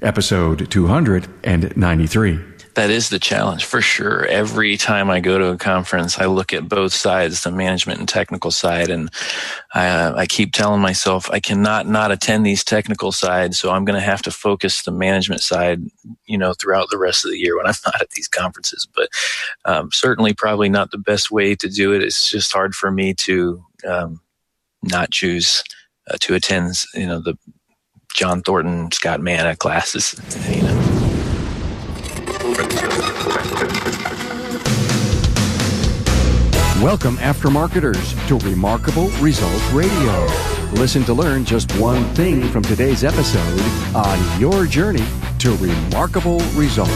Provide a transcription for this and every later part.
Episode 293. That is the challenge, for sure. Every time I go to a conference, I look at both sides, the management and technical side, and I keep telling myself I cannot not attend these technical sides, so I'm going to have to focus the management side, throughout the rest of the year when I'm not at these conferences. But certainly probably not the best way to do it. It's just hard for me to not choose to attend, the John Thornton, Scott Manna classes, Welcome, aftermarketers, to Remarkable Results Radio. Listen to learn just one thing from today's episode on your journey to remarkable results.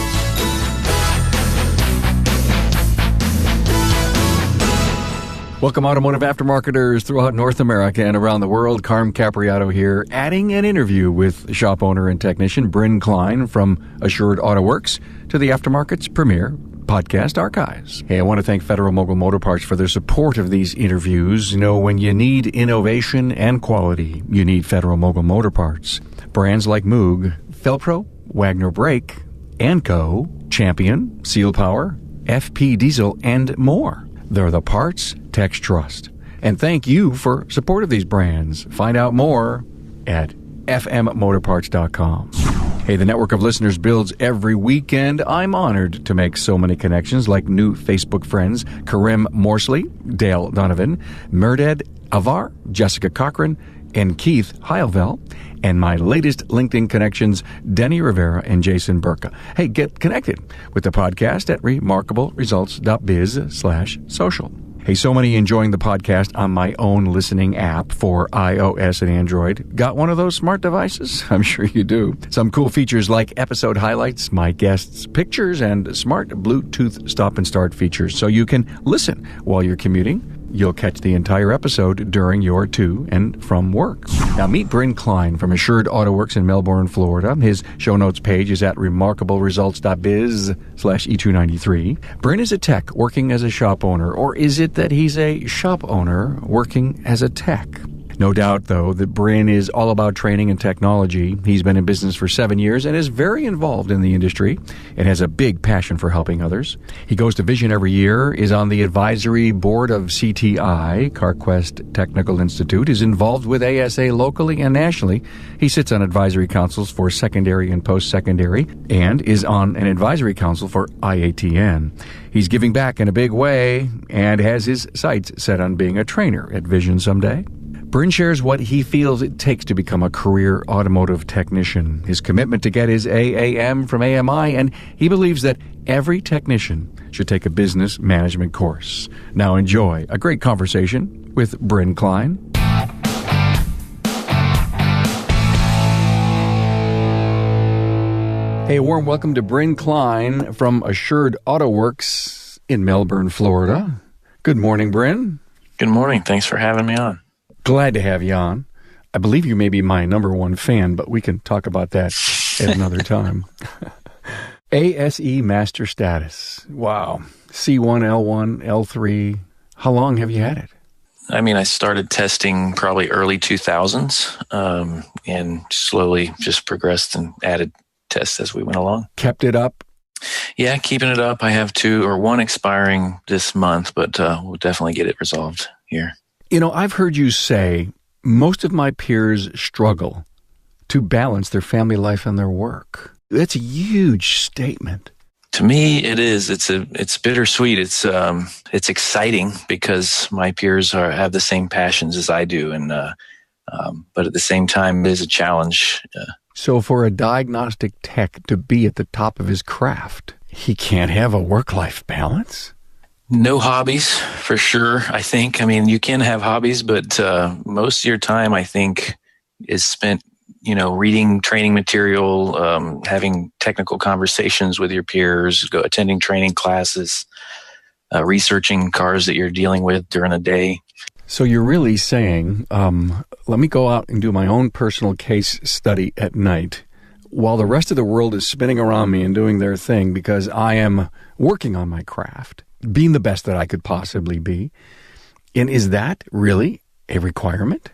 Welcome, automotive aftermarketers throughout North America and around the world. Carm Capriato here, adding an interview with shop owner and technician Brin Kline from Assured Auto Works to the aftermarket's premier podcast archives. Hey, I want to thank Federal Mogul Motor Parts for their support of these interviews. When you need innovation and quality, you need Federal Mogul Motor Parts. Brands like Moog, Felpro, Wagner Brake, ANCO, Champion, Seal Power, FP Diesel, and more. They're the parts techs trust. And thank you for support of these brands. Find out more at fmmotorparts.com. Hey, the network of listeners builds every weekend. I'm honored to make so many connections like new Facebook friends, Karim Morsley, Dale Donovan, Merdad Avar, Jessica Cochran, and Keith Heilvel, and my latest LinkedIn connections, Denny Rivera and Jason Burka. Hey, get connected with the podcast at remarkableresults.biz/social. Hey, so many enjoying the podcast on my own listening app for iOS and Android. Got one of those smart devices? I'm sure you do. Some cool features like episode highlights, my guests' pictures, and smart Bluetooth stop and start features so you can listen while you're commuting. You'll catch the entire episode during your to and from work. Now meet Brin Kline from Assured Auto Works in Melbourne, Florida. His show notes page is at remarkableresults.biz/E293. Brin is a tech working as a shop owner, or is it that he's a shop owner working as a tech? No doubt, though, that Brin is all about training and technology. He's been in business for 7 years and is very involved in the industry and has a big passion for helping others. He goes to Vision every year, is on the advisory board of CTI, CarQuest Technical Institute, is involved with ASA locally and nationally. He sits on advisory councils for secondary and post-secondary and is on an advisory council for iATN. He's giving back in a big way and has his sights set on being a trainer at Vision someday. Brin shares what he feels it takes to become a career automotive technician, his commitment to get his AAM from AMI, and he believes that every technician should take a business management course. Now enjoy a great conversation with Brin Kline. Hey, a warm welcome to Brin Kline from Assured Auto Works in Melbourne, Florida. Good morning, Brin. Good morning. Thanks for having me on. Glad to have you on. I believe you may be my number one fan, but we can talk about that at another time. ASE Master Status. Wow. C1, L1, L3. How long have you had it? I started testing probably early 2000s and slowly just progressed and added tests as we went along. Kept it up? Yeah, keeping it up. I have one expiring this month, but we'll definitely get it resolved here. I've heard you say most of my peers struggle to balance their family life and their work. That's a huge statement. To me, it is. It's bittersweet. It's exciting because my peers have the same passions as I do, and but at the same time, it is a challenge. So, for a diagnostic tech to be at the top of his craft, he can't have a work-life balance. No hobbies, for sure, I think. You can have hobbies, but most of your time, I think, is spent, reading training material, having technical conversations with your peers, attending training classes, researching cars that you're dealing with during the day. So you're really saying, let me go out and do my own personal case study at night while the rest of the world is spinning around me and doing their thing because I am working on my craft, being the best that I could possibly be. And is that really a requirement?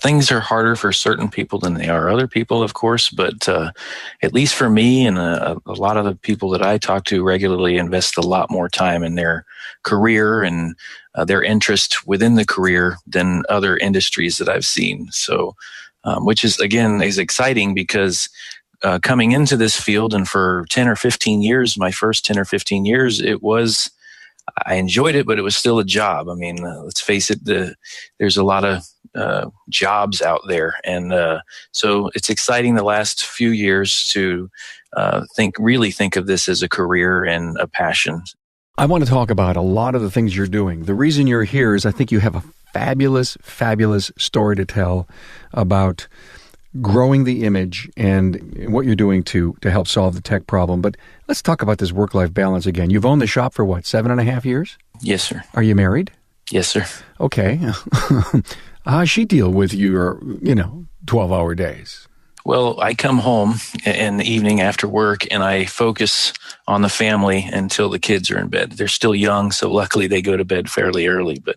things are harder for certain people than they are other people, of course, but at least for me and a lot of the people that I talk to regularly invest a lot more time in their career and their interest within the career than other industries that I've seen. So, which is, again, is exciting because coming into this field and for 10 or 15 years, my first 10 or 15 years, I enjoyed it, but it was still a job. I mean, let's face it, there's a lot of jobs out there. And so it's exciting the last few years to really think of this as a career and a passion. I want to talk about a lot of the things you're doing. The reason you're here is I think you have a fabulous, fabulous story to tell about growing the image and what you're doing to help solve the tech problem. But let's talk about this work-life balance again. You've owned the shop for what, 7.5 years? Yes, sir. Are you married? Yes, sir. Okay. How does she deal with your, 12-hour days? Well, I come home in the evening after work and I focus on the family until the kids are in bed. They're still young, so luckily they go to bed fairly early. But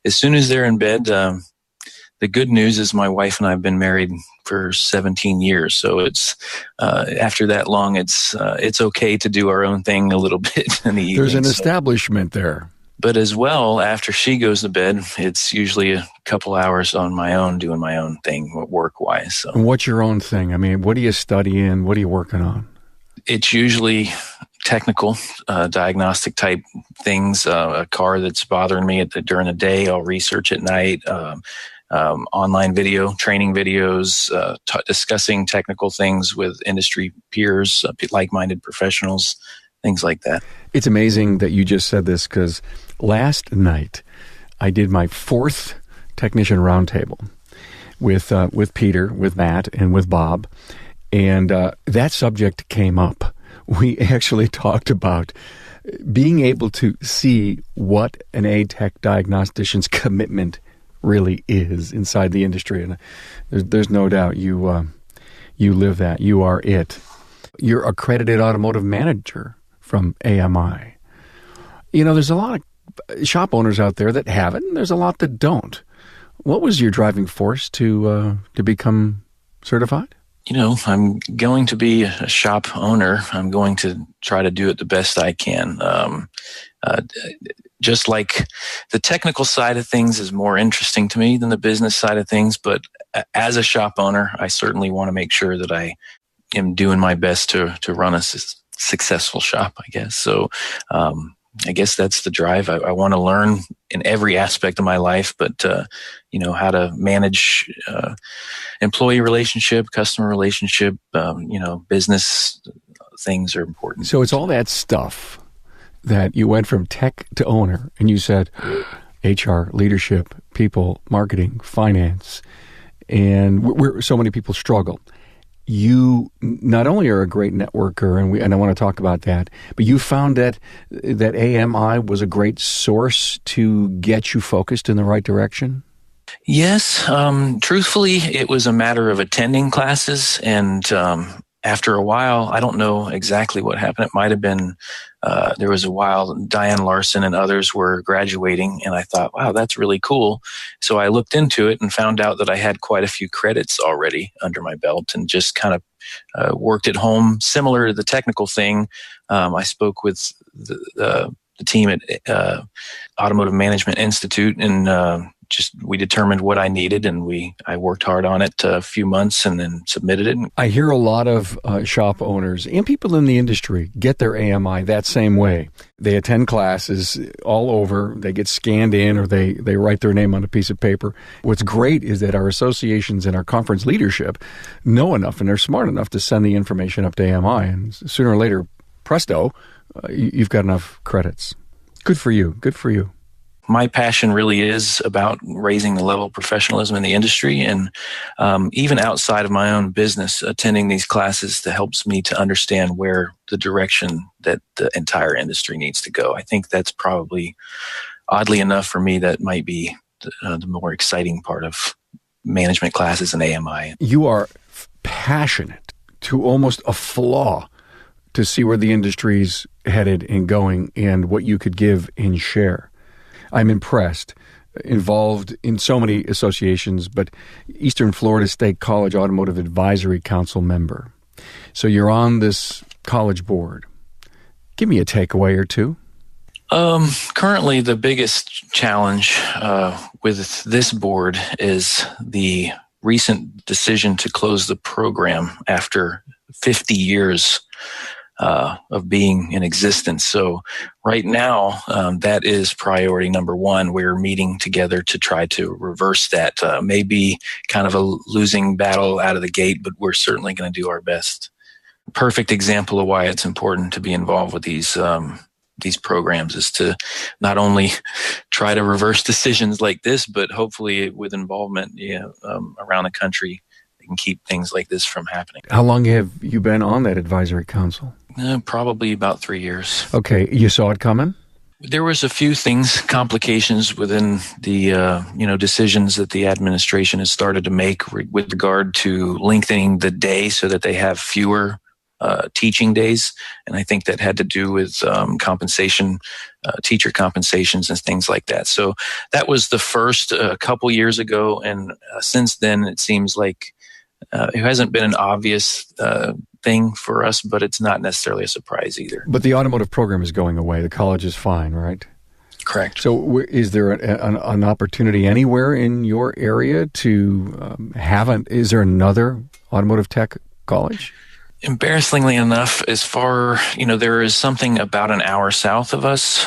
as soon as they're in bed, the good news is my wife and I have been married for 17 years. So it's after that long, it's okay to do our own thing a little bit in the evening. There's an establishment there. But as well, after she goes to bed, it's usually a couple hours on my own, doing my own thing work-wise. So. And what's your own thing? I mean, what are you studying? What are you working on? It's usually technical, diagnostic type things. A car that's bothering me during the day, I'll research at night. Online video, training videos, discussing technical things with industry peers, like-minded professionals, things like that. It's amazing that you just said this because last night I did my 4th technician roundtable with Peter, with Matt, and with Bob, and that subject came up. We actually talked about being able to see what an ATech diagnostician's commitment really is inside the industry, and there's no doubt you live that. You are it. You're accredited automotive manager from AMI. There's a lot of shop owners out there that have it, and there's a lot that don't. What was your driving force to become certified? I'm going to be a shop owner. I'm going to try to do it the best I can. Just like the technical side of things is more interesting to me than the business side of things. But as a shop owner, I certainly want to make sure that I am doing my best to run a successful shop, I guess. So I guess that's the drive. I want to learn in every aspect of my life, but how to manage employee relationship, customer relationship, business things are important. So it's all that stuff that you went from tech to owner, and you said HR, leadership, people, marketing, finance, and where so many people struggle. You not only are a great networker, and I want to talk about that, but you found that AMI was a great source to get you focused in the right direction? Yes. Truthfully, it was a matter of attending classes, and after a while, I don't know exactly what happened. It might have been there was a while Diane Larson and others were graduating, and I thought, wow, that's really cool. So I looked into it and found out that I had quite a few credits already under my belt, and just kind of worked at home. Similar to the technical thing, I spoke with the team at Automotive Management Institute, and we determined what I needed, and I worked hard on it a few months and then submitted it. I hear a lot of shop owners and people in the industry get their AMI that same way. They attend classes all over, they get scanned in, or they write their name on a piece of paper. What's great is that our associations and our conference leadership know enough and they're smart enough to send the information up to AMI, and sooner or later, presto, you've got enough credits. Good for you. Good for you. My passion really is about raising the level of professionalism in the industry, and even outside of my own business, attending these classes helps me to understand where the direction that the entire industry needs to go. I think that's probably, oddly enough for me, that might be the more exciting part of management classes and AMI. You are passionate to almost a flaw to see where the industry's headed and going and what you could give and share. I'm impressed. involved in so many associations, but Eastern Florida State College Automotive Advisory Council member. So you're on this college board. Give me a takeaway or two. Currently, the biggest challenge with this board is the recent decision to close the program after 50 years of being in existence. So right now, that is priority number one. We're meeting together to try to reverse that. Maybe kind of a losing battle out of the gate, but we're certainly going to do our best. Perfect example of why it's important to be involved with these programs is to not only try to reverse decisions like this, but hopefully with involvement around the country, they can keep things like this from happening. How long have you been on that advisory council? Probably about 3 years. Okay, you saw it coming? There was a few complications within the decisions that the administration has started to make with regard to lengthening the day so that they have fewer teaching days, and I think that had to do with compensation, teacher compensations and things like that. So that was the first a couple years ago, and since then it seems like it hasn't been an obvious thing for us, but it's not necessarily a surprise either. But the automotive program is going away. The college is fine, right? Correct. So is there an opportunity anywhere in your area to is there another automotive tech college? Embarrassingly enough, there is something about an hour south of us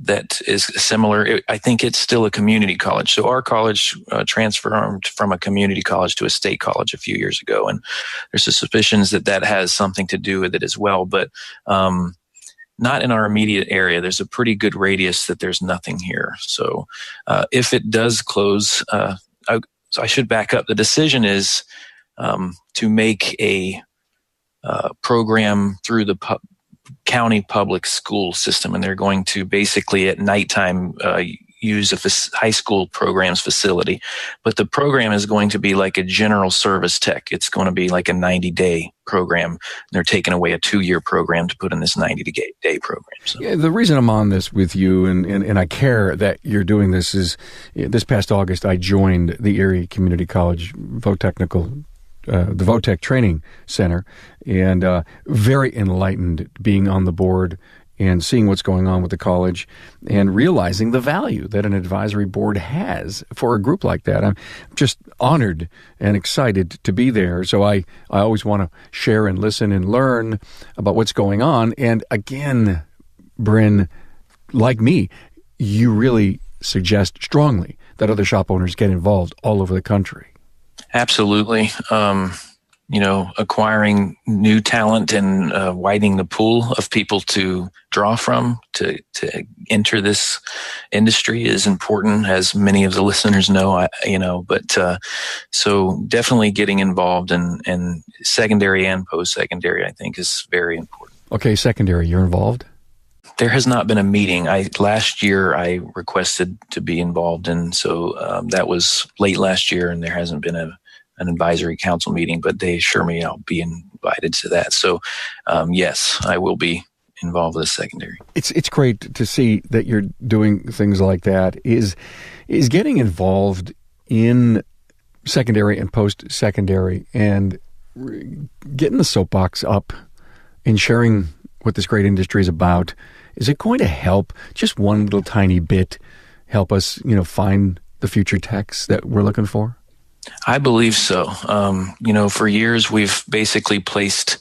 that is similar. I think it's still a community college. So our college transformed from a community college to a state college a few years ago, and there's a suspicions that has something to do with it as well, but not in our immediate area. There's a pretty good radius that there's nothing here. So if it does close, I should back up. The decision is to make a program through the county public school system, and they're going to basically at nighttime use a high school programs facility. But the program is going to be like a general service tech. It's going to be like a 90-day program. And they're taking away a 2-year program to put in this 90-day program. So. Yeah, the reason I'm on this with you, and I care that you're doing this, is this past August I joined the Erie Community College the VOTEC Training Center, and very enlightened being on the board and seeing what's going on with the college and realizing the value that an advisory board has for a group like that. I'm just honored and excited to be there. So I always want to share and listen and learn about what's going on. And again, Brin, like me, you really suggest strongly that other shop owners get involved all over the country. Absolutely. Acquiring new talent and widening the pool of people to draw from to enter this industry is important, as many of the listeners know. So definitely getting involved in secondary and post-secondary, I think, is very important. Okay, secondary, you're involved? There has not been a meeting. Last year I requested to be involved, and so that was late last year, and there hasn't been an advisory council meeting, but they assure me I'll be invited to that. So yes, I will be involved with the secondary. It's great to see that you're doing things like that. Is getting involved in secondary and post-secondary and getting the soapbox up and sharing what this great industry is about, is it going to help just one little tiny bit help us, find the future techs that we're looking for? I believe so. For years we've basically placed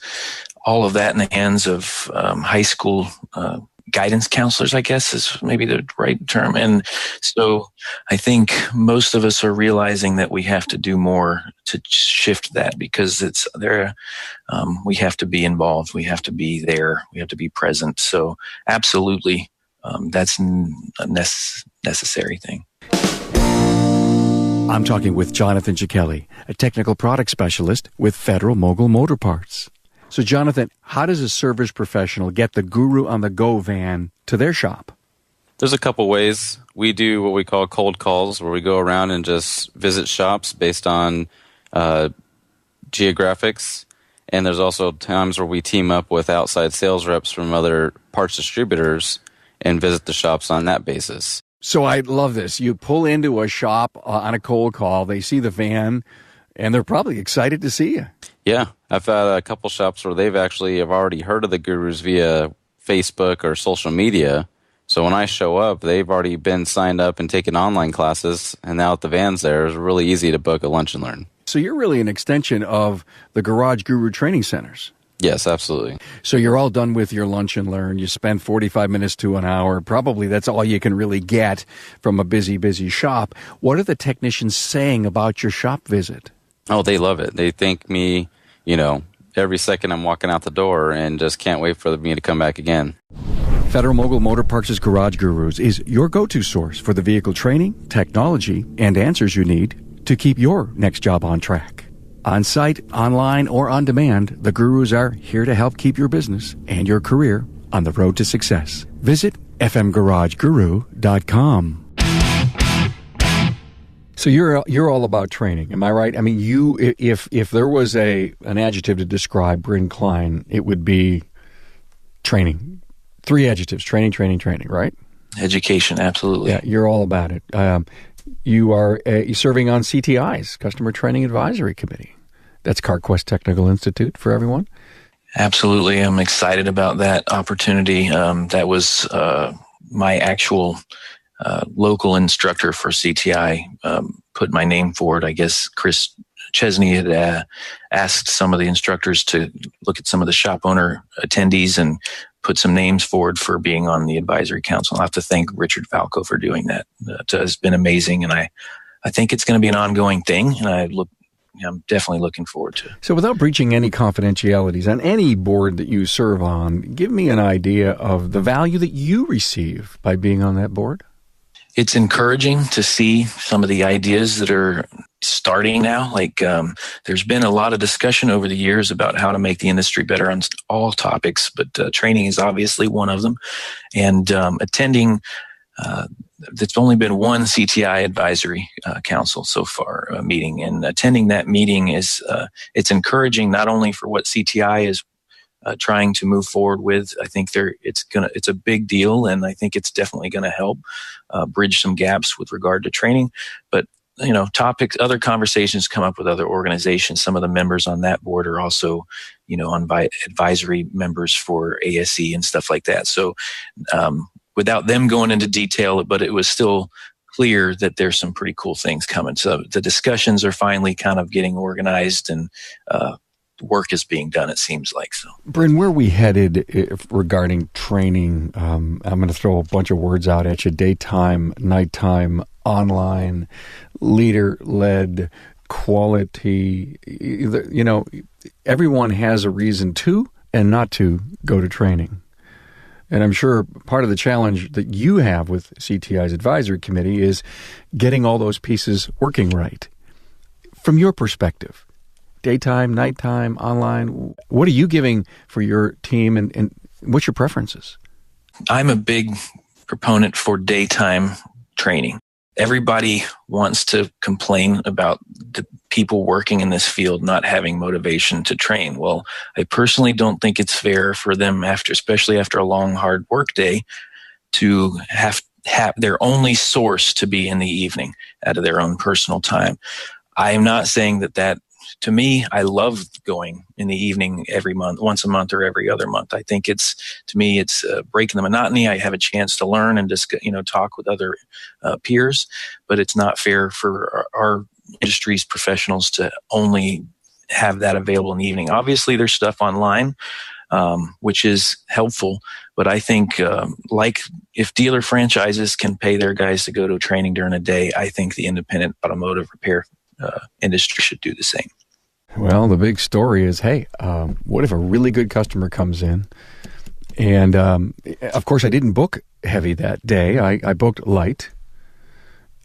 all of that in the hands of high school guidance counselors, I guess is maybe the right term. And so I think most of us are realizing that we have to do more to shift that, because it's there. We have to be involved. We have to be there. We have to be present. So absolutely, that's a necessary thing. I'm talking with Jonathan Cichelli, a technical product specialist with Federal Mogul Motor Parts. So, Jonathan, how does a service professional get the Guru on the Go van to their shop? There's a couple ways. We do what we call cold calls, where we go around and just visit shops based on geographics. And there's also times where we team up with outside sales reps from other parts distributors and visit the shops on that basis. So I love this. You pull into a shop on a cold call. They see the van, and they're probably excited to see you. Yeah, I've had a couple shops where they've actually have already heard of the gurus via Facebook or social media. So when I show up, they've already been signed up and taken online classes, and now that the van's there, it's really easy to book a lunch and learn. So you're really an extension of the Garage Guru training centers. Yes, absolutely. So you're all done with your lunch and learn. You spend 45 minutes to an hour. Probably that's all you can really get from a busy shop. What are the technicians saying about your shop visit? Oh, they love it. They thank me, every second I'm walking out the door and just can't wait for me to come back again. Federal Mogul Motor Parts' Garage Gurus is your go-to source for the vehicle training, technology, and answers you need to keep your next job on track. On site, online, or on demand, the Gurus are here to help keep your business and your career on the road to success. Visit fmgarageguru.com. So you're all about training, am I right? I mean, if there was an adjective to describe Brin Kline, it would be training. 3 adjectives: training, right? Education, absolutely. Yeah, you're all about it. You are serving on CTI's Customer Training Advisory Committee. That's CarQuest Technical Institute for everyone. Absolutely, I'm excited about that opportunity. That was my actual local instructor for CTI put my name forward. I guess Chris Chesney had asked some of the instructors to look at some of the shop owner attendees and put some names forward for being on the advisory council. I'll have to thank Richard Falco for doing that. It has been amazing, and I think it's going to be an ongoing thing, and I'm definitely looking forward to it. So without breaching any confidentialities, on any board that you serve on, give me an idea of the value that you receive by being on that board. It's encouraging to see some of the ideas that are starting now. There's been a lot of discussion over the years about how to make the industry better on all topics, but training is obviously one of them. And attending, there's only been one CTI advisory council so far meeting, and attending that meeting it's encouraging not only for what CTI is trying to move forward with. I think it's a big deal, and I think it's definitely going to help bridge some gaps with regard to training. But other conversations come up with other organizations. Some of the members on that board are also, advisory members for ASE and stuff like that. So, without them going into detail, but it was still clear that there's some pretty cool things coming. So the discussions are finally kind of getting organized, and work is being done, it seems like. So, Brin, where are we headed regarding training? I'm going to throw a bunch of words out at you: daytime, nighttime, online, leader-led, quality. Everyone has a reason to and not to go to training. And I'm sure part of the challenge that you have with CTI's advisory committee is getting all those pieces working right. From your perspective, daytime, nighttime, online, what are you giving for your team, and what's your preferences? I'm a big proponent for daytime training. Everybody wants to complain about the people working in this field not having motivation to train. Well, I personally don't think it's fair for them, especially after a long, hard work day, to have their only source to be in the evening out of their own personal time. I am not saying that to me, I love going in the evening every month, once a month or every other month. I think it's breaking the monotony. I have a chance to learn and just, talk with other peers, but it's not fair for our industry's professionals to only have that available in the evening. Obviously, there's stuff online, which is helpful, but I think if dealer franchises can pay their guys to go to training during the day, I think the independent automotive repair industry should do the same. Well, the big story is, hey, what if a really good customer comes in? And, of course, I didn't book heavy that day. I booked light,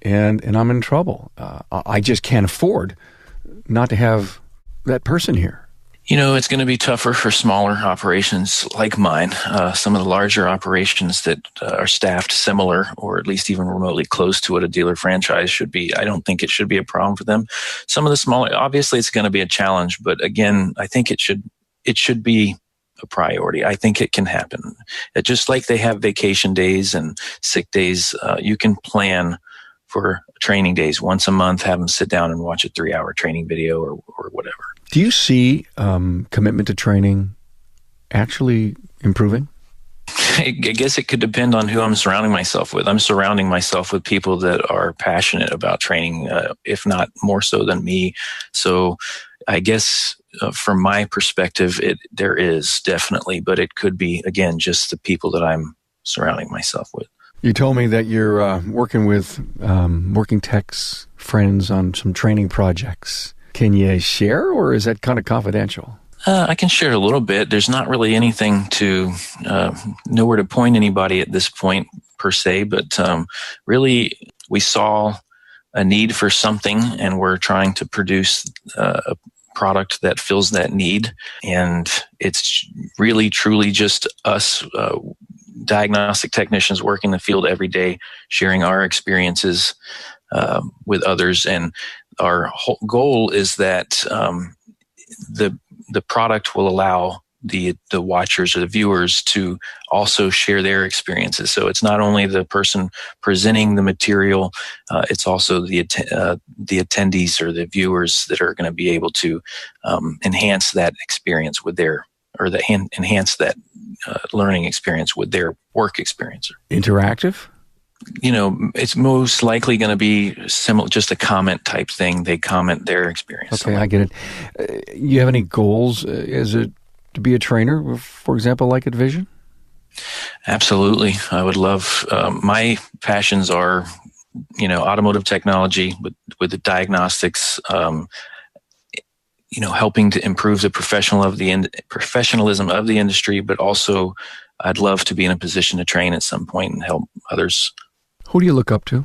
and I'm in trouble. I just can't afford not to have that person here. It's going to be tougher for smaller operations like mine. Some of the larger operations that are staffed similar, or at least even remotely close to what a dealer franchise should be, I don't think it should be a problem for them. Some of the smaller, obviously it's going to be a challenge, but again, I think it should be a priority. I think it can happen. Just like they have vacation days and sick days, you can plan for training days once a month, have them sit down and watch a 3-hour training video or whatever. Do you see commitment to training actually improving? I guess it could depend on who I'm surrounding myself with. I'm surrounding myself with people that are passionate about training, if not more so than me. So I guess from my perspective, there is definitely, but it could be, again, just the people that I'm surrounding myself with. You told me that you're working with working techs friends on some training projects. Can you share, or is that kind of confidential? I can share a little bit. There's not really anything nowhere to point anybody at this point per se, but really we saw a need for something and we're trying to produce a product that fills that need. And it's really, truly just us diagnostic technicians working in the field every day, sharing our experiences with others. And our whole goal is that the product will allow the watchers or the viewers to also share their experiences. So it's not only the person presenting the material, it's also the attendees or the viewers that are going to be able to enhance that experience with enhance that learning experience with their work experience. Interactive? It's most likely going to be similar, just a comment type thing. They comment their experience. Okay, I get it. You have any goals to be a trainer, for example, like at Vision? Absolutely. I would love, my passions are, automotive technology with the diagnostics, helping to improve the professionalism of the industry, but also I'd love to be in a position to train at some point and help others. Who do you look up to?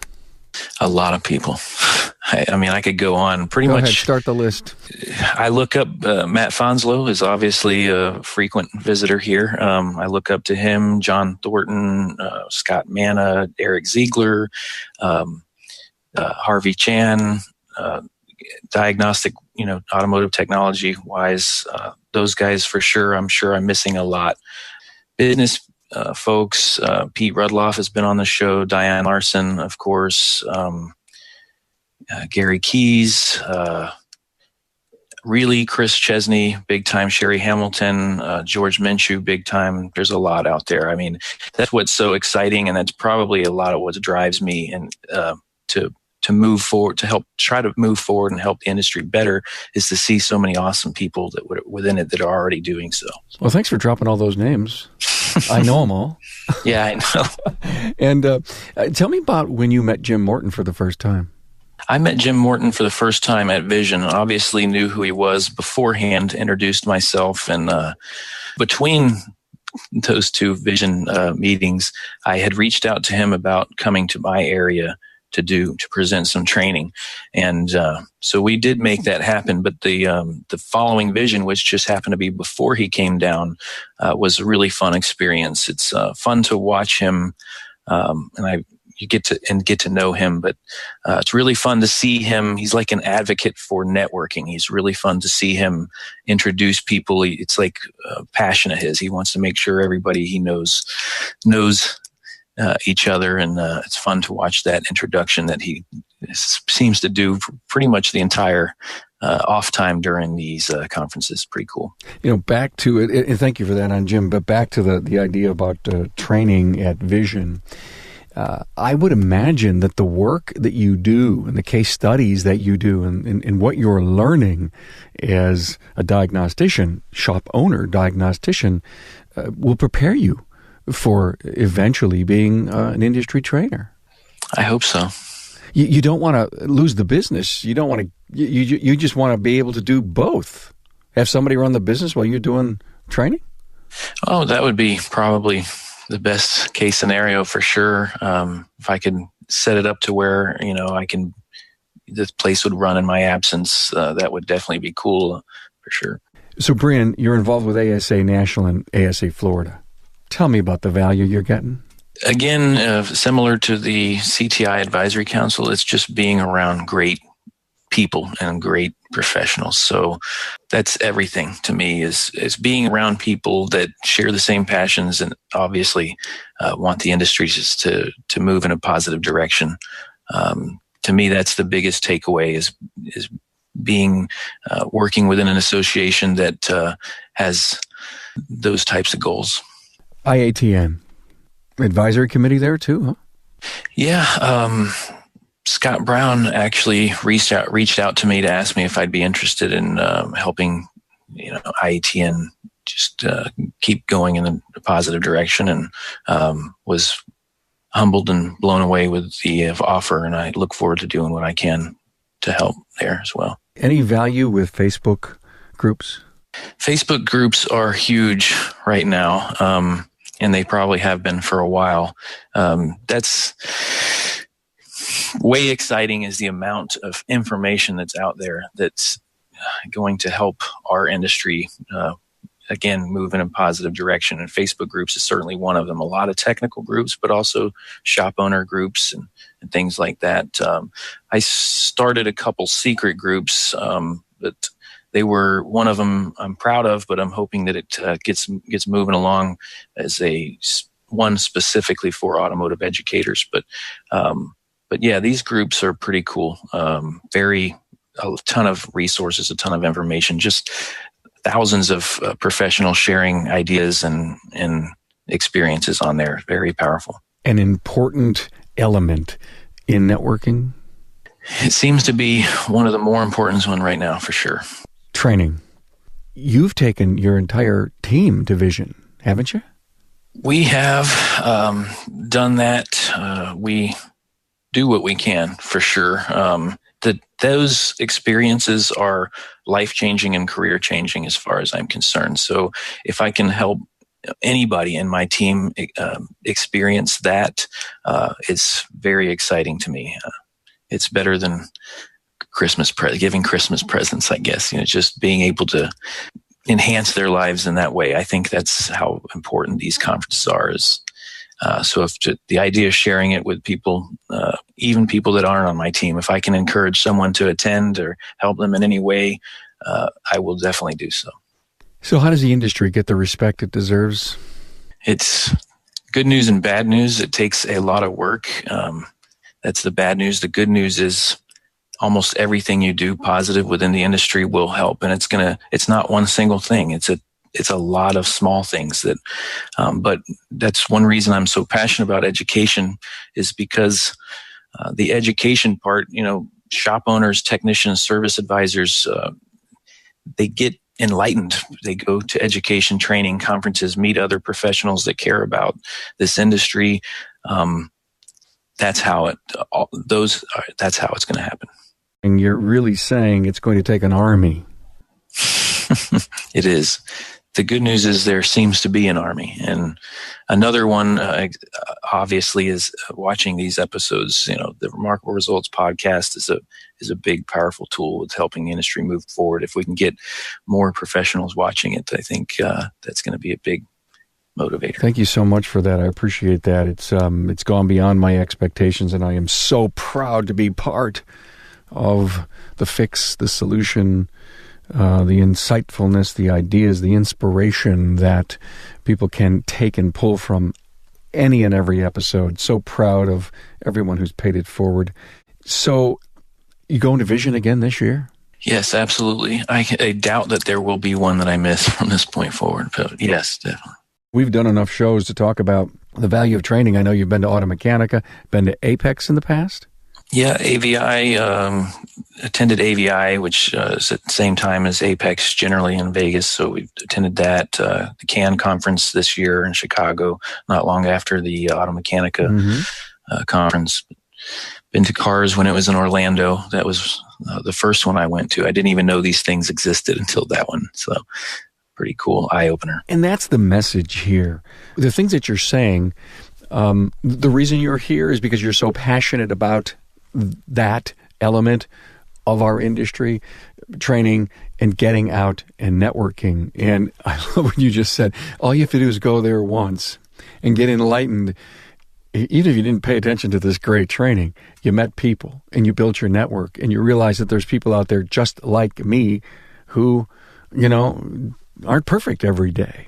A lot of people. I could go on pretty much. Go ahead, start the list. I look up Matt Fonslow is obviously a frequent visitor here. I look up to him, John Thornton, Scott Manna, Eric Ziegler, Harvey Chan, diagnostic, automotive technology wise, those guys for sure. I'm sure I'm missing a lot. Business folks, Pete Rudloff has been on the show, Diane Larson, of course, Gary Keys, really Chris Chesney, big time, Sherry Hamilton, George Minshew, big time. There's a lot out there. That's what's so exciting, and that's probably a lot of what drives me and to move forward, to help try to move forward and help the industry better, is to see so many awesome people that were within it that are already doing so. Well, thanks for dropping all those names. I know them all. Yeah, I know. And tell me about when you met Jim Morton for the first time. I met Jim Morton for the first time at Vision. Obviously knew who he was beforehand, introduced myself, and between those two Vision meetings, I had reached out to him about coming to my area to present some training. And so we did make that happen. But the following Vision, which just happened to be before he came down, was a really fun experience. It's fun to watch him, and you get to know him, but it's really fun to see him. He's like an advocate for networking. He's really fun to see him introduce people. It's like a passion of his. He wants to make sure everybody he knows each other, and it's fun to watch that introduction that he seems to do for pretty much the entire off time during these conferences. Pretty cool. Back to it, and thank you for that on Jim, but back to the idea about training at Vision. I would imagine that the work that you do and the case studies that you do and what you're learning as a shop owner diagnostician, will prepare you for eventually being an industry trainer. I hope so. You don't want to lose the business. You don't want to. You just want to be able to do both. Have somebody run the business while you're doing training. Oh, that would be probably the best case scenario for sure. If I could set it up to where this place would run in my absence, that would definitely be cool for sure. So, Brin, you're involved with ASA National and ASA Florida. Tell me about the value you're getting. Again, similar to the CTI Advisory Council, it's just being around great people and great professionals. So that's everything to me is being around people that share the same passions and obviously want the industry just to move in a positive direction. To me, that's the biggest takeaway is being working within an association that has those types of goals. iATN advisory committee there too, huh? Yeah. Scott Brown actually reached out to me to ask me if I'd be interested in helping, iATN just keep going in a positive direction, and was humbled and blown away with the offer. And I look forward to doing what I can to help there as well. Any value with Facebook groups? Facebook groups are huge right now, and they probably have been for a while. That's way exciting is the amount of information that's out there that's going to help our industry, again, move in a positive direction. And Facebook groups is certainly one of them. A lot of technical groups, but also shop owner groups and things like that. I started a couple secret groups, but they were one of them I'm proud of, but I'm hoping that it gets moving along as one specifically for automotive educators. But yeah, these groups are pretty cool. A ton of resources, a ton of information, just thousands of professionals sharing ideas and experiences on there. Very powerful. An important element in networking? It seems to be one of the more important ones right now, for sure. Training. You've taken your entire team to Vision, haven't you? We have done that. We do what we can, for sure. Those experiences are life-changing and career-changing as far as I'm concerned. So if I can help anybody in my team experience that, it's very exciting to me. It's better than giving Christmas presents, I guess. Just being able to enhance their lives in that way. I think that's how important these conferences are. So if the idea of sharing it with people, even people that aren't on my team, if I can encourage someone to attend or help them in any way, I will definitely do so. So how does the industry get the respect it deserves? It's good news and bad news. It takes a lot of work. That's the bad news. The good news is almost everything you do positive within the industry will help. And it's not one single thing. It's a lot of small things but that's one reason I'm so passionate about education is because the education part, shop owners, technicians, service advisors, they get enlightened. They go to education training conferences, meet other professionals that care about this industry. That's how that's how it's going to happen. And you're really saying it's going to take an army. It is. The good news is there seems to be an army. And another one, obviously, is watching these episodes. The Remarkable Results podcast is a big, powerful tool with helping the industry move forward. If we can get more professionals watching it, I think that's going to be a big motivator. Thank you so much for that. I appreciate that. It's gone beyond my expectations, and I am so proud to be part of the fix, the solution, the insightfulness, the ideas, the inspiration that people can take and pull from any and every episode. So proud of everyone who's paid it forward. So you going to Vision again this year? Yes, absolutely. I doubt that there will be one that I miss from this point forward, but yes, definitely. We've done enough shows to talk about the value of training. I know you've been to Automechanica, been to Apex in the past? Yeah, AVI, attended AVI, which is at the same time as Apex generally in Vegas. So we attended that, the CAN conference this year in Chicago, not long after the Automechanica conference. Been to Cars when it was in Orlando. That was the first one I went to. I didn't even know these things existed until that one. So pretty cool eye-opener. And that's the message here. The things that you're saying, the reason you're here is because you're so passionate about that element of our industry, training and getting out and networking. And I love what you just said. All you have to do is go there once and get enlightened. even if you didn't pay attention to this great training, you met people and you built your network and you realize that there's people out there just like me who, aren't perfect every day.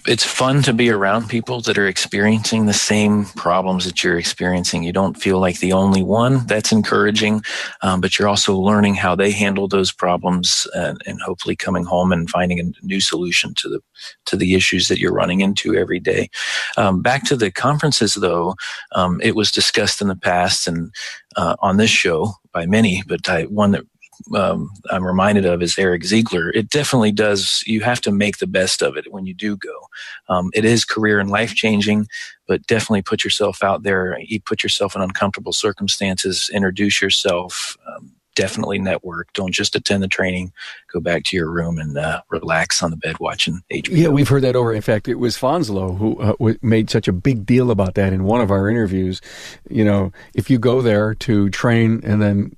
It's fun to be around people that are experiencing the same problems that you're experiencing. You don't feel like the only one. That's encouraging, but you're also learning how they handle those problems and hopefully coming home and finding a new solution to the issues that you're running into every day. Back to the conferences, though, it was discussed in the past and on this show by many, but one that I'm reminded of is Eric Ziegler. It definitely does. You have to make the best of it when you do go. It is career and life changing, but definitely put yourself out there. You put yourself in uncomfortable circumstances, introduce yourself, definitely network. Don't just attend the training. Go back to your room and relax on the bed watching HBO. Yeah, we've heard that over. In fact, it was Fonslow who made such a big deal about that in one of our interviews. If you go there to train and then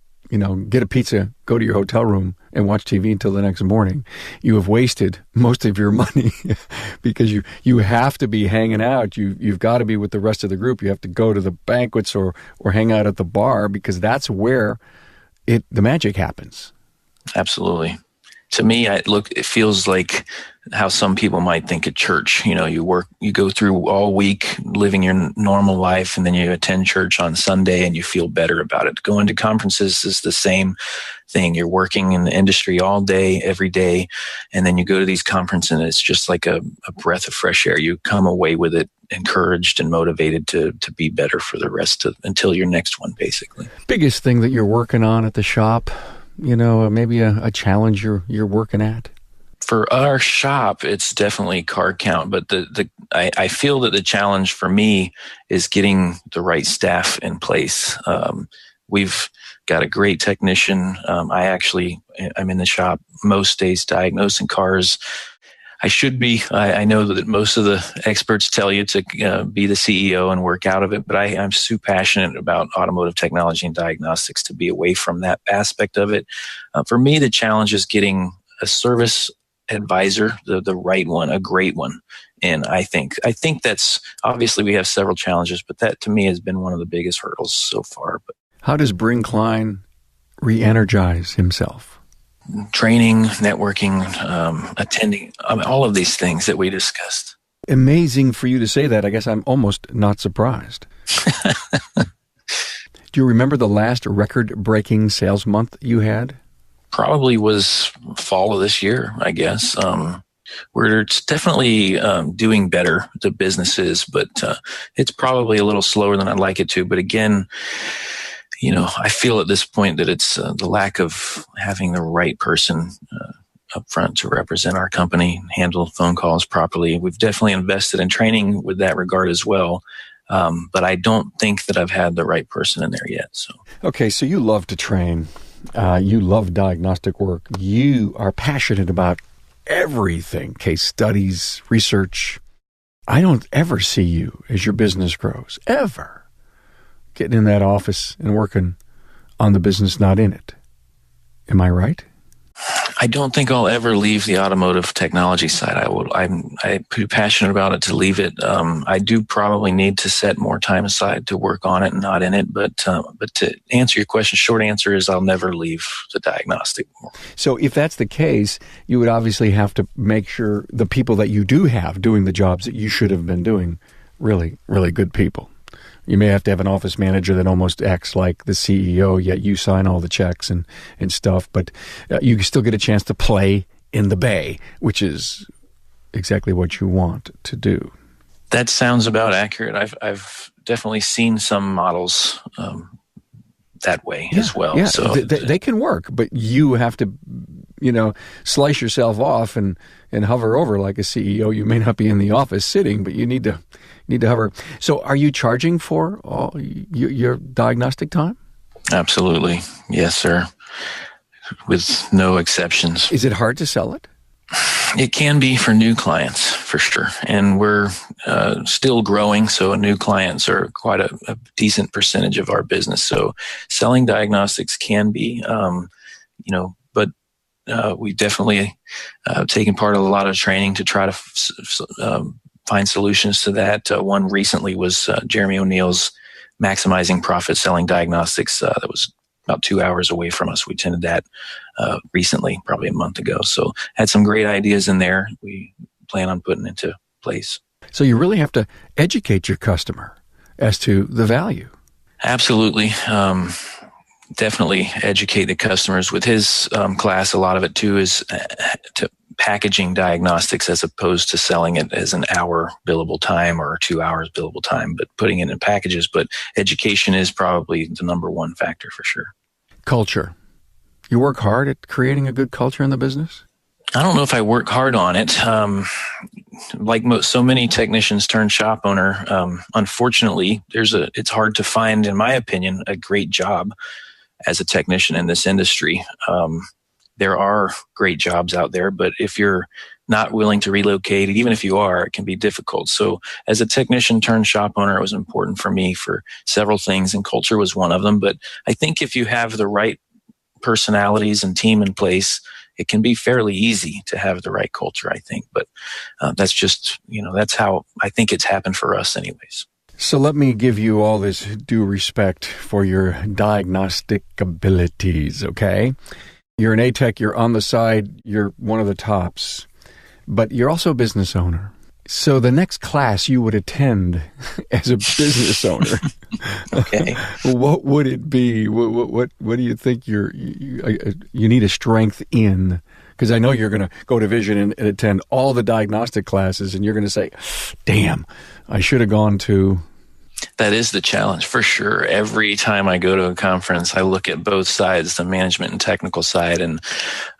get a pizza, go to your hotel room and watch TV until the next morning, you have wasted most of your money because you have to be hanging out. You've got to be with the rest of the group. You have to go to the banquets or hang out at the bar because that's where the magic happens. Absolutely. To me, it feels like how some people might think at church. You go through all week living your normal life, and then you attend church on Sunday and you feel better about it. Going to conferences is the same thing. You're working in the industry all day, every day, and then you go to these conferences and it's just like a breath of fresh air. You come away with it encouraged and motivated to be better for the rest until your next one, basically. Biggest thing that you're working on at the shop? Maybe a challenge you're working at? For our shop, it's definitely car count, but I feel that the challenge for me is getting the right staff in place. We've got a great technician. I'm in the shop most days diagnosing cars. I should be. I know that most of the experts tell you to be the CEO and work out of it, but I'm so passionate about automotive technology and diagnostics to be away from that aspect of it. For me, the challenge is getting a service advisor, the right one, a great one. And I think that's obviously we have several challenges, but that to me has been one of the biggest hurdles so far. But how does Brin Kline re-energize himself? Training, networking, attending, all of these things that we discussed. Amazing for you to say that. I guess I'm almost not surprised. Do you remember the last record-breaking sales month you had? Probably was fall of this year, I guess. We're definitely doing better, the business is, but it's probably a little slower than I'd like it to. But again, I feel at this point that it's the lack of having the right person up front to represent our company, handle phone calls properly. We've definitely invested in training with that regard as well. But I don't think that I've had the right person in there yet. So, okay, so you love to train. You love diagnostic work. You are passionate about everything, case studies, research. I don't ever see you as your business grows, ever. Getting in that office and working on the business, not in it. Am I right? I don't think I'll ever leave the automotive technology side. I'm pretty passionate about it to leave it. I do probably need to set more time aside to work on it and not in it. But to answer your question, short answer is I'll never leave the diagnostic. So if that's the case, you would obviously have to make sure the people that you do have doing the jobs that you should have been doing, really, really good people. You may have to have an office manager that almost acts like the CEO, yet you sign all the checks and stuff. But you still get a chance to play in the bay, which is exactly what you want to do. That sounds about accurate. I've definitely seen some models that way as well. Yeah, so they can work, but you have to, slice yourself off and hover over like a CEO. You may not be in the office sitting, but you need to hover. So are you charging for all your diagnostic time? Absolutely. Yes, sir. With no exceptions. Is it hard to sell it? It can be for new clients, for sure. And we're still growing, so new clients are quite a decent percentage of our business. So selling diagnostics can be, but we definitely taken part of a lot of training to try to find solutions to that. One recently was Jeremy O'Neill's maximizing profit selling diagnostics that was about 2 hours away from us. We attended that recently, probably a month ago. So had some great ideas in there we plan on putting into place. So you really have to educate your customer as to the value. Absolutely. Definitely educate the customers. With his class, a lot of it too is to packaging diagnostics as opposed to selling it as an hour billable time or 2 hours billable time, but putting it in packages. But education is probably the number one factor for sure. Culture. You work hard at creating a good culture in the business? I don't know if I work hard on it. Like so many technicians turned shop owner, unfortunately, it's hard to find, in my opinion, a great job as a technician in this industry. There are great jobs out there, but if you're not willing to relocate, even if you are, it can be difficult. So as a technician turned shop owner, it was important for me for several things, and culture was one of them. But I think if you have the right personalities and team in place, it can be fairly easy to have the right culture, I think. But that's just, that's how I think it's happened for us anyways. So let me give you all this due respect for your diagnostic abilities, okay? You're an A-Tech, you're on the side, you're one of the tops, but you're also a business owner. So the next class you would attend as a business owner, okay, what would it be? What do you think you need a strength in? Because I know you're going to go to Vision and attend all the diagnostic classes, and you're going to say, damn, I should have gone to... That is the challenge for sure. Every time I go to a conference, I look at both sides, the management and technical side, and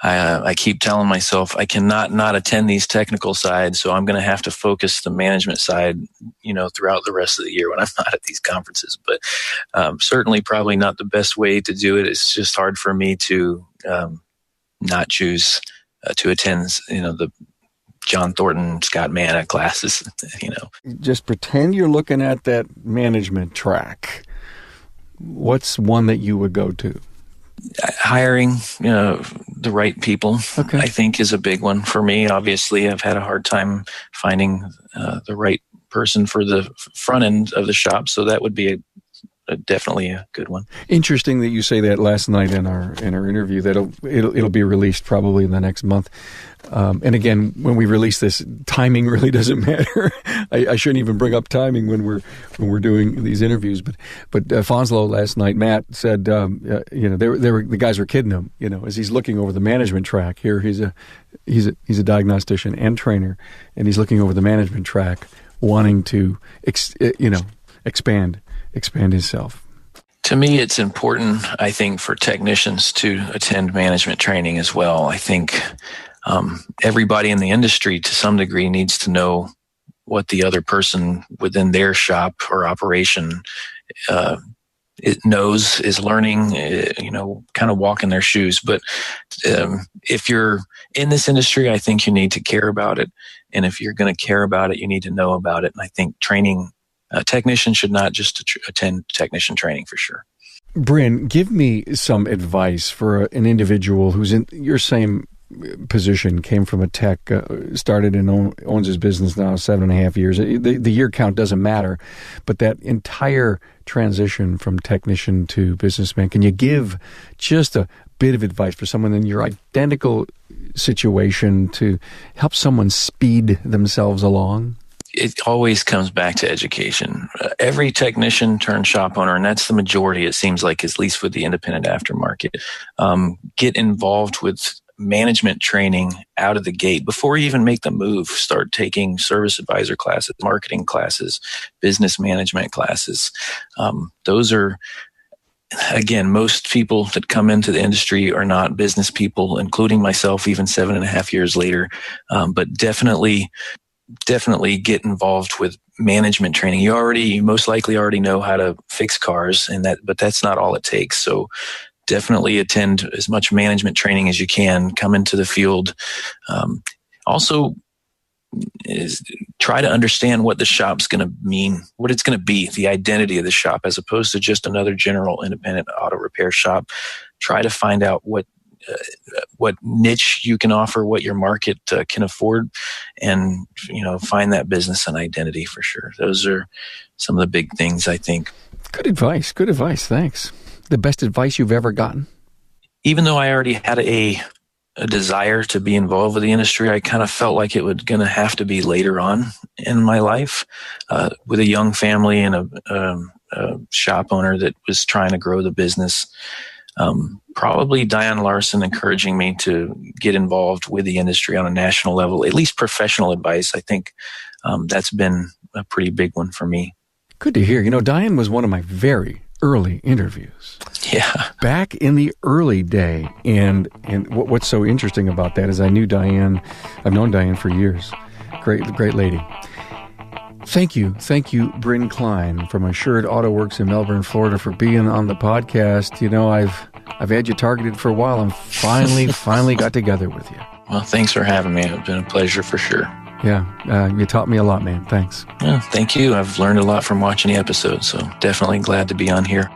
I keep telling myself I cannot not attend these technical sides, so I'm going to have to focus the management side, throughout the rest of the year when I'm not at these conferences. But certainly probably not the best way to do it. It's just hard for me to not choose to attend, the John Thornton, Scott Manna classes, Just pretend you're looking at that management track. What's one that you would go to? Hiring, the right people, okay, I think is a big one for me. Obviously, I've had a hard time finding the right person for the front end of the shop. So that would be definitely a good one. Interesting that you say that. Last night in our interview, that it'll be released probably in the next month. And again, when we release this, timing really doesn't matter. I shouldn't even bring up timing when we're doing these interviews. But Fonslow last night, Matt said, the guys were kidding him, as he's looking over the management track. Here he's a diagnostician and trainer, and he's looking over the management track, wanting to expand himself. To me, it's important, I think, for technicians to attend management training as well. I think everybody in the industry, to some degree, needs to know what the other person within their shop or operation it knows, is learning, kind of walk in their shoes. But if you're in this industry, I think you need to care about it. And if you're going to care about it, you need to know about it. And I think training, technicians should not just attend technician training for sure. Brin, give me some advice for an individual who's in your same position, came from a tech, started and owns his business now 7.5 years. The year count doesn't matter, but that entire transition from technician to businessman, can you give just a bit of advice for someone in your identical situation to help someone speed themselves along? It always comes back to education. Every technician turned shop owner, and that's the majority, it seems like, at least with the independent aftermarket, get involved with management training out of the gate before you even make the move. Start taking service advisor classes, marketing classes, business management classes. Those are, again, most people that come into the industry are not business people, including myself, even 7.5 years later. But definitely get involved with management training. You most likely already know how to fix cars, but that's not all it takes. So definitely attend as much management training as you can. Come into the field. Also, try to understand what the shop's going to mean, what it's going to be, the identity of the shop, as opposed to just another general independent auto repair shop. Try to find out what niche you can offer, what your market can afford, and find that business and identity for sure. Those are some of the big things, I think. Good advice. Good advice. Thanks. The best advice you've ever gotten? Even though I already had a desire to be involved with the industry, I kind of felt like it was going to have to be later on in my life, with a young family and a shop owner that was trying to grow the business. Probably Diane Larson encouraging me to get involved with the industry on a national level, at least professional advice. I think that's been a pretty big one for me. Good to hear. Diane was one of my very early interviews. Yeah. Back in the early day. And what's so interesting about that is I knew Diane. I've known Diane for years. Great lady. Thank you, Brin Kline from Assured Auto Works in Melbourne, Florida, for being on the podcast. I've had you targeted for a while and finally got together with you. Well, thanks for having me. It's been a pleasure for sure. Yeah, you taught me a lot, man. Thanks. Yeah, thank you. I've learned a lot from watching the episode, so definitely glad to be on here.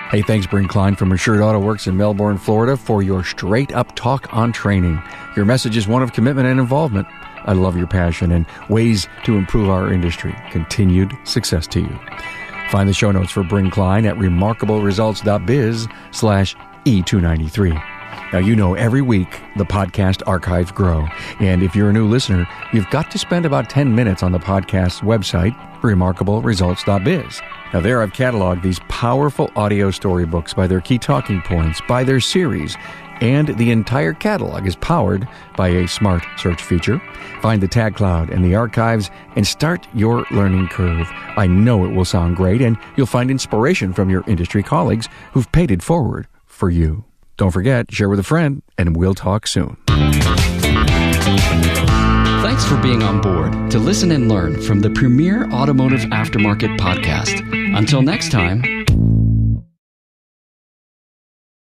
Hey, thanks, Brin Kline from Assured Auto Works in Melbourne, Florida, for your straight-up talk on training. Your message is one of commitment and involvement. I love your passion and ways to improve our industry. Continued success to you. Find the show notes for Brin Kline at remarkableresults.biz/E293. Now, every week the podcast archives grow. And if you're a new listener, you've got to spend about 10 minutes on the podcast's website, remarkableresults.biz. Now, there I've cataloged these powerful audio storybooks by their key talking points, by their series, and the entire catalog is powered by a smart search feature. Find the tag cloud in the archives and start your learning curve. I know it will sound great, and you'll find inspiration from your industry colleagues who've paid it forward for you. Don't forget, share with a friend, and we'll talk soon. Thanks for being on board to listen and learn from the premier automotive aftermarket podcast. Until next time,